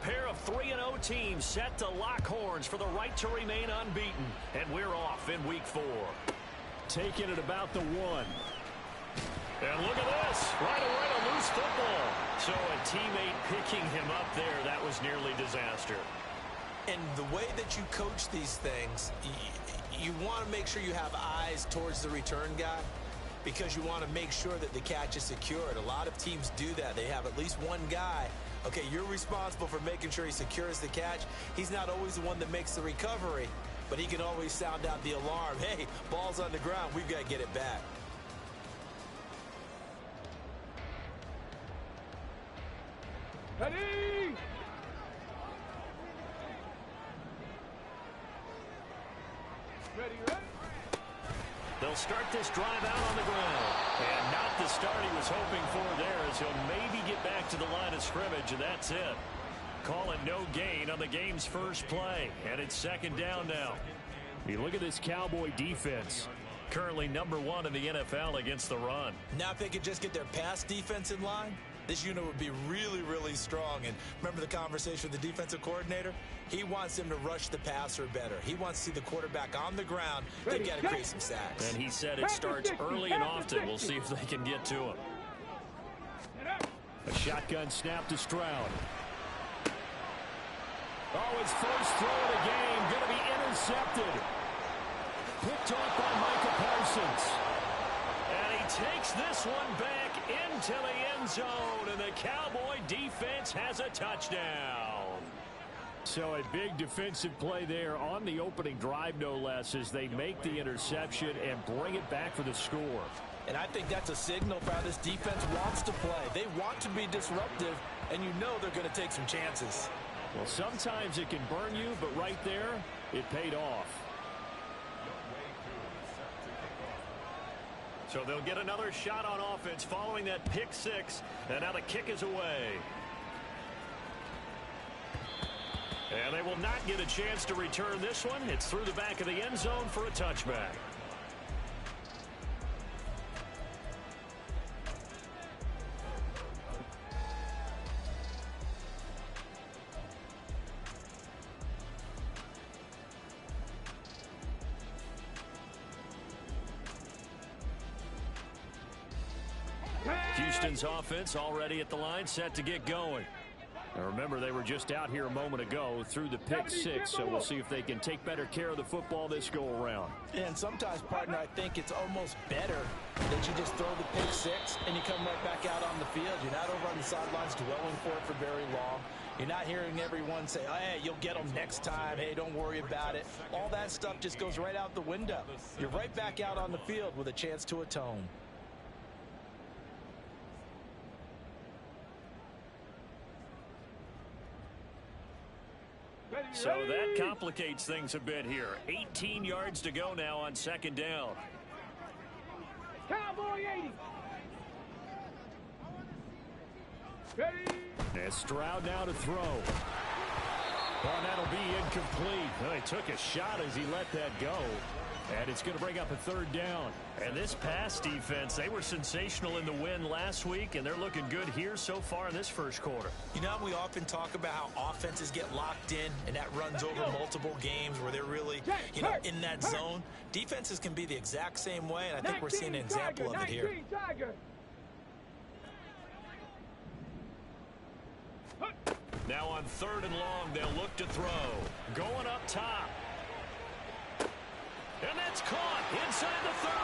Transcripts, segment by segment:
pair of 3-0 teams set to lock horns for the right to remain unbeaten. And we're off in week 4. Taking it about the 1. And look at this. Right away, a loose football. So a teammate picking him up there, that was nearly disaster. And the way that you coach these things, you want to make sure you have eyes towards the return guy, because you want to make sure that the catch is secured. A lot of teams do that. They have at least one guy. Okay, you're responsible for making sure he secures the catch. He's not always the one that makes the recovery, but he can always sound out the alarm. Hey, ball's on the ground. We've got to get it back. Ready? Ready? They'll start this drive out on the ground. And not the start he was hoping for there, as he'll maybe get back to the line of scrimmage, and that's it. Call it no gain on the game's first play. And it's second down now. You look at this Cowboy defense. Currently #1 in the NFL against the run. Now if they could just get their pass defense in line, this unit would be really, really strong. And remember the conversation with the defensive coordinator? He wants them to rush the passer better. He wants to see the quarterback on the ground. They've got to create some sacks. And he said it starts early and often. We'll see if they can get to him. A shotgun snap to Stroud. Oh, his first throw of the game going to be intercepted. Picked off by Micah Parsons. And he takes this one back into the end zone, and the Cowboy defense has a touchdown. So a big defensive play there on the opening drive, no less, as they make the interception and bring it back for the score. And I think that's a signal for how this defense wants to play. They want to be disruptive, and you know they're going to take some chances. Well, sometimes it can burn you, but right there, it paid off. So they'll get another shot on offense following that pick six, and now the kick is away. And they will not get a chance to return this one. It's through the back of the end zone for a touchback. Houston's offense already at the line, set to get going. Now remember, they were just out here a moment ago through the pick six, so we'll see if they can take better care of the football this go-around. And sometimes, partner, I think it's almost better that you just throw the pick six and you come right back out on the field. You're not over on the sidelines dwelling for it for very long. You're not hearing everyone say, oh, hey, you'll get them next time. Hey, don't worry about it. All that stuff just goes right out the window. You're right back out on the field with a chance to atone. So that complicates things a bit here. 18 yards to go now on second down. Cowboy 80. Ready? And Stroud now to throw. Oh, that'll be incomplete. Well, he took a shot as he let that go. And it's going to bring up a third down. And this pass defense, they were sensational in the win last week, and they're looking good here so far in this first quarter. You know, we often talk about how offenses get locked in, and that runs over multiple games where they're really, you know, in that zone. Defenses can be the exact same way, and I think we're seeing an example of it here. Now on third and long, they'll look to throw. Going up top. And that's caught inside the 30.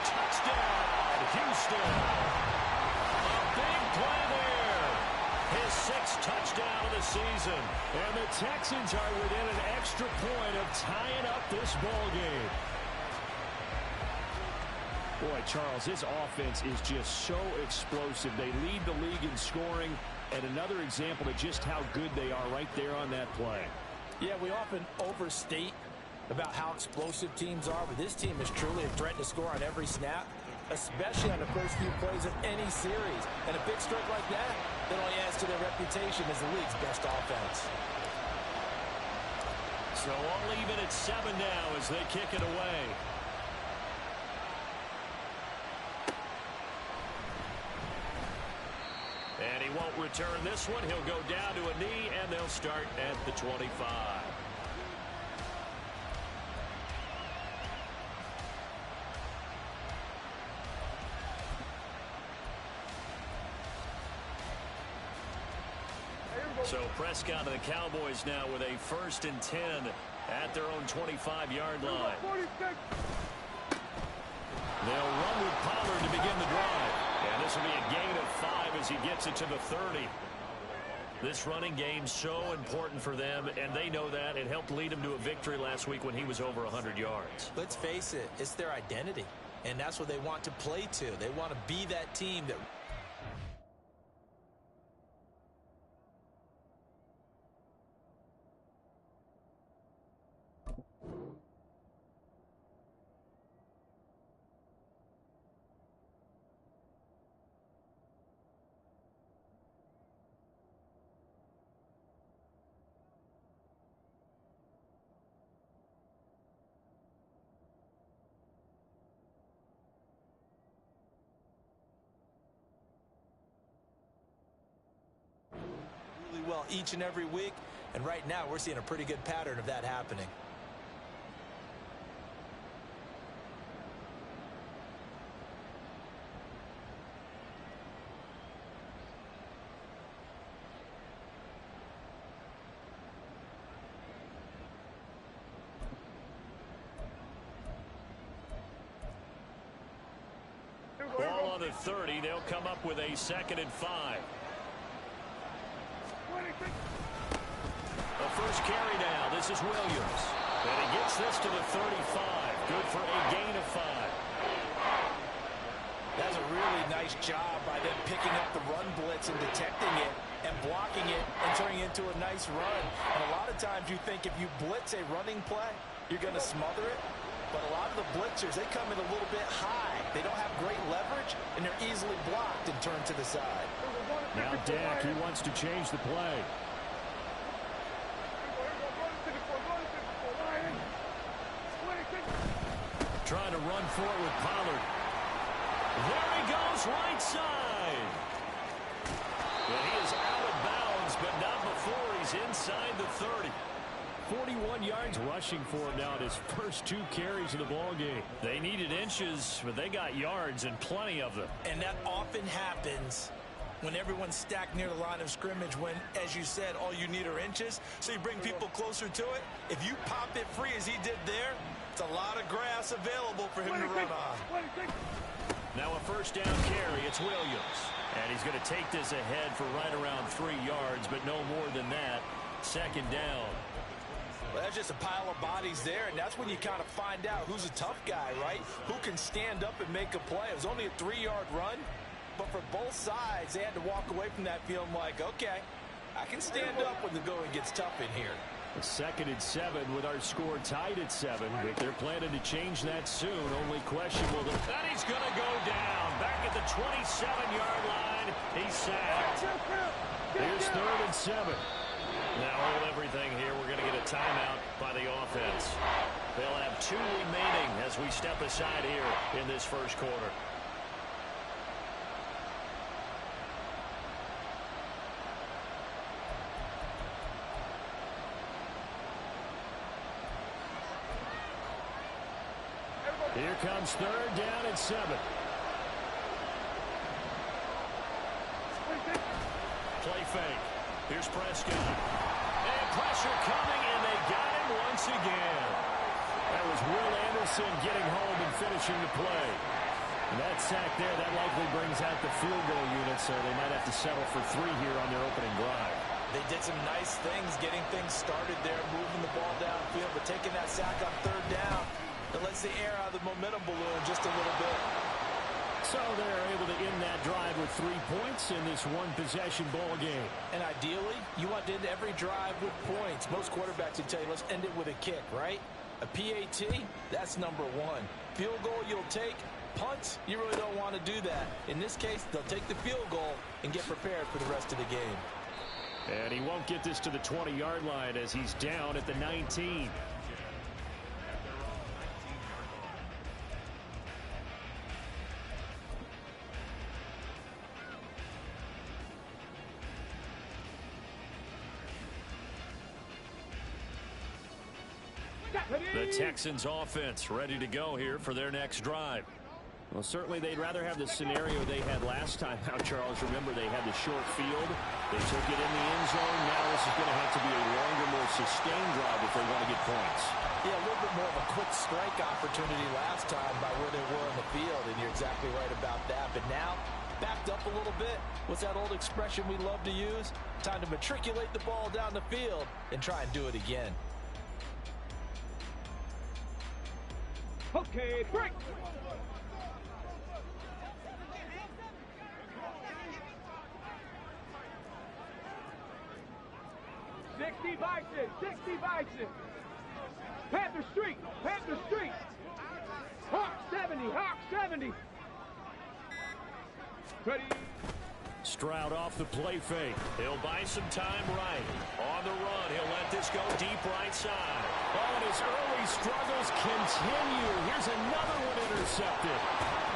Touchdown, Houston. A big play there. His sixth touchdown of the season. And the Texans are within an extra point of tying up this ball game. Boy, Charles, this offense is just so explosive. They lead the league in scoring, and another example of just how good they are right there on that play. Yeah, we often overstate about how explosive teams are, but this team is truly a threat to score on every snap, especially on the first few plays of any series. And a big stroke like that only adds to their reputation as the league's best offense. So all even at 7 now as they kick it away. And he won't return this one. He'll go down to a knee, and they'll start at the 25. So Prescott and the Cowboys now with a 1st and 10 at their own 25-yard line. They'll run with Pollard to begin the drive. And this will be a gain of 5 as he gets it to the 30. This running game so important for them, and they know that. It helped lead them to a victory last week when he was over 100 yards. Let's face it, it's their identity, and that's what they want to play to. They want to be that team that... well each and every week, and right now we're seeing a pretty good pattern of that happening. Ball on the 30. They'll come up with a 2nd and 5. The first carry now. This is Williams. And he gets this to the 35. Good for a gain of 5. That's a really nice job by them picking up the run blitz and detecting it and blocking it and turning it into a nice run. And a lot of times you think if you blitz a running play, you're going to smother it. But a lot of the blitzers, they come in a little bit high. They don't have great leverage, and they're easily blocked and turned to the side. Now Dak, he wants to change the play. Trying to run for it with Pollard. There he goes, right side. And he is out of bounds, but not before he's inside the 30. 41 yards rushing for him now in his first 2 carries of the ball game. They needed inches, but they got yards and plenty of them. And that often happens when everyone's stacked near the line of scrimmage when, as you said, all you need are inches. So you bring people closer to it. If you pop it free as he did there, it's a lot of grass available for him to run on. Now a 1st down carry. It's Williams. And he's going to take this ahead for right around 3 yards, but no more than that. 2nd down. Well, that's just a pile of bodies there, and that's when you kind of find out who's a tough guy, right? Who can stand up and make a play. It was only a 3-yard run, but for both sides, they had to walk away from that feeling like, okay, I can stand up when the going gets tough in here. A 2nd and 7 with our score tied at 7, but they're planning to change that soon. Only questionable. And he's going to go down. Back at the 27-yard line. He's sacked. Here's 3rd and 7. Now hold everything here. We're going to get a timeout by the offense. They'll have 2 remaining as we step aside here in this first quarter. Here comes 3rd down and 7. Play fake. Here's Prescott. And pressure coming, and they got him once again. That was Will Anderson getting home and finishing the play. And that sack there, that likely brings out the field goal unit, so they might have to settle for 3 here on their opening drive. They did some nice things, getting things started there, moving the ball downfield, but taking that sack on 3rd down, that lets the air out of the momentum balloon just a little bit. So they're able to end that drive with 3 points in this one-possession ball game. And ideally, you want to end every drive with points. Most quarterbacks would tell you, let's end it with a kick, right? A PAT, that's number 1. Field goal you'll take. Punts, you really don't want to do that. In this case, they'll take the field goal and get prepared for the rest of the game. And he won't get this to the 20-yard line as he's down at the 19. The Texans offense ready to go here for their next drive. Well, certainly they'd rather have the scenario they had last time out, Charles. Remember, they had the short field. They took it in the end zone. Now this is going to have to be a longer, more sustained drive if they want to get points. Yeah, a little bit more of a quick strike opportunity last time by where they were on the field, and you're exactly right about that. But now, backed up a little bit. What's that old expression we love to use? Time to matriculate the ball down the field and try and do it again. Okay, break. Bison, 60 Bison. Panther Street, Panther Street. Hawk 70, Hawk 70. Ready. Stroud off the play fake. He'll buy some time right. On the run, he'll let this go deep right side. Oh, and his early struggles continue. Here's another one intercepted.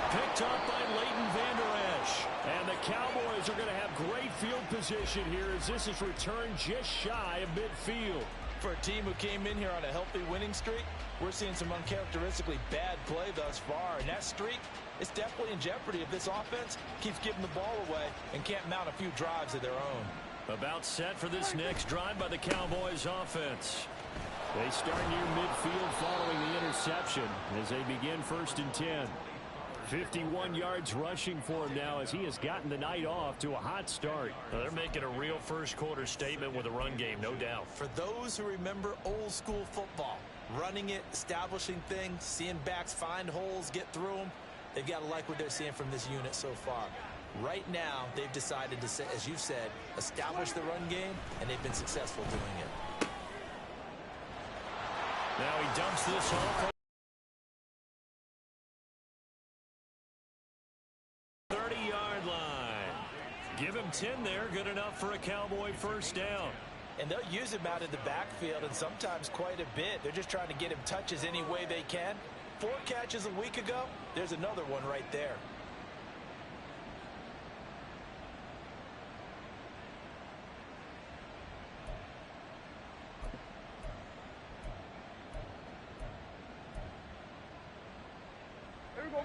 Picked up by Leighton Vander Esch. And the Cowboys are going to have great field position here as this is returned just shy of midfield. For a team who came in here on a healthy winning streak, we're seeing some uncharacteristically bad play thus far. And that streak is definitely in jeopardy if this offense keeps giving the ball away and can't mount a few drives of their own. About set for this next drive by the Cowboys offense. They start near midfield following the interception as they begin 1st and 10. 51 yards rushing for him now as he has gotten the night off to a hot start. Well, they're making a real first quarter statement with a run game, no doubt. For those who remember old school football, running it, establishing things, seeing backs find holes, get through them, they've got to like what they're seeing from this unit so far. Right now, they've decided to, say, as you said, establish the run game, and they've been successful doing it. Now he dumps this off. 30-yard line. Give him 10 there. Good enough for a Cowboy first down. And they'll use him out in the backfield, and sometimes quite a bit. They're just trying to get him touches any way they can. 4 catches a week ago. There's another one right there.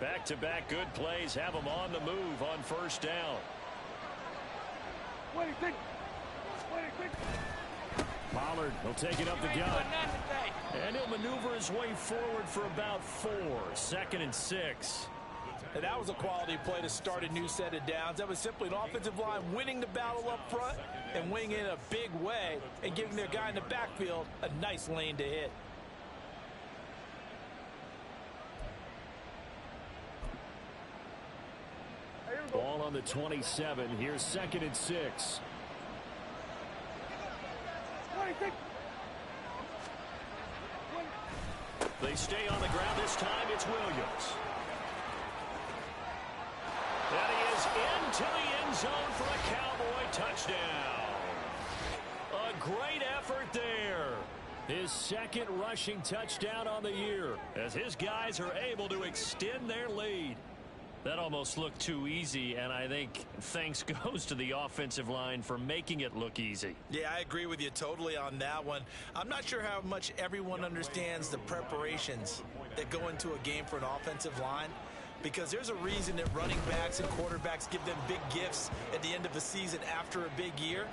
Back-to-back good plays have him on the move on first down. Pollard will take it up the gut. And he'll maneuver his way forward for about 4. 2nd and 6. And that was a quality play to start a new set of downs. That was simply an offensive line winning the battle up front and winning in a big way and giving their guy in the backfield a nice lane to hit. Ball on the 27. Here's 2nd and 6. They stay on the ground. This time it's Williams. And he is into the end zone for a Cowboy touchdown. A great effort there. His 2nd rushing touchdown on the year as his guys are able to extend their lead. That almost looked too easy, and I think thanks goes to the offensive line for making it look easy. Yeah, I agree with you totally on that one. I'm not sure how much everyone understands the preparations that go into a game for an offensive line, because there's a reason that running backs and quarterbacks give them big gifts at the end of the season after a big year.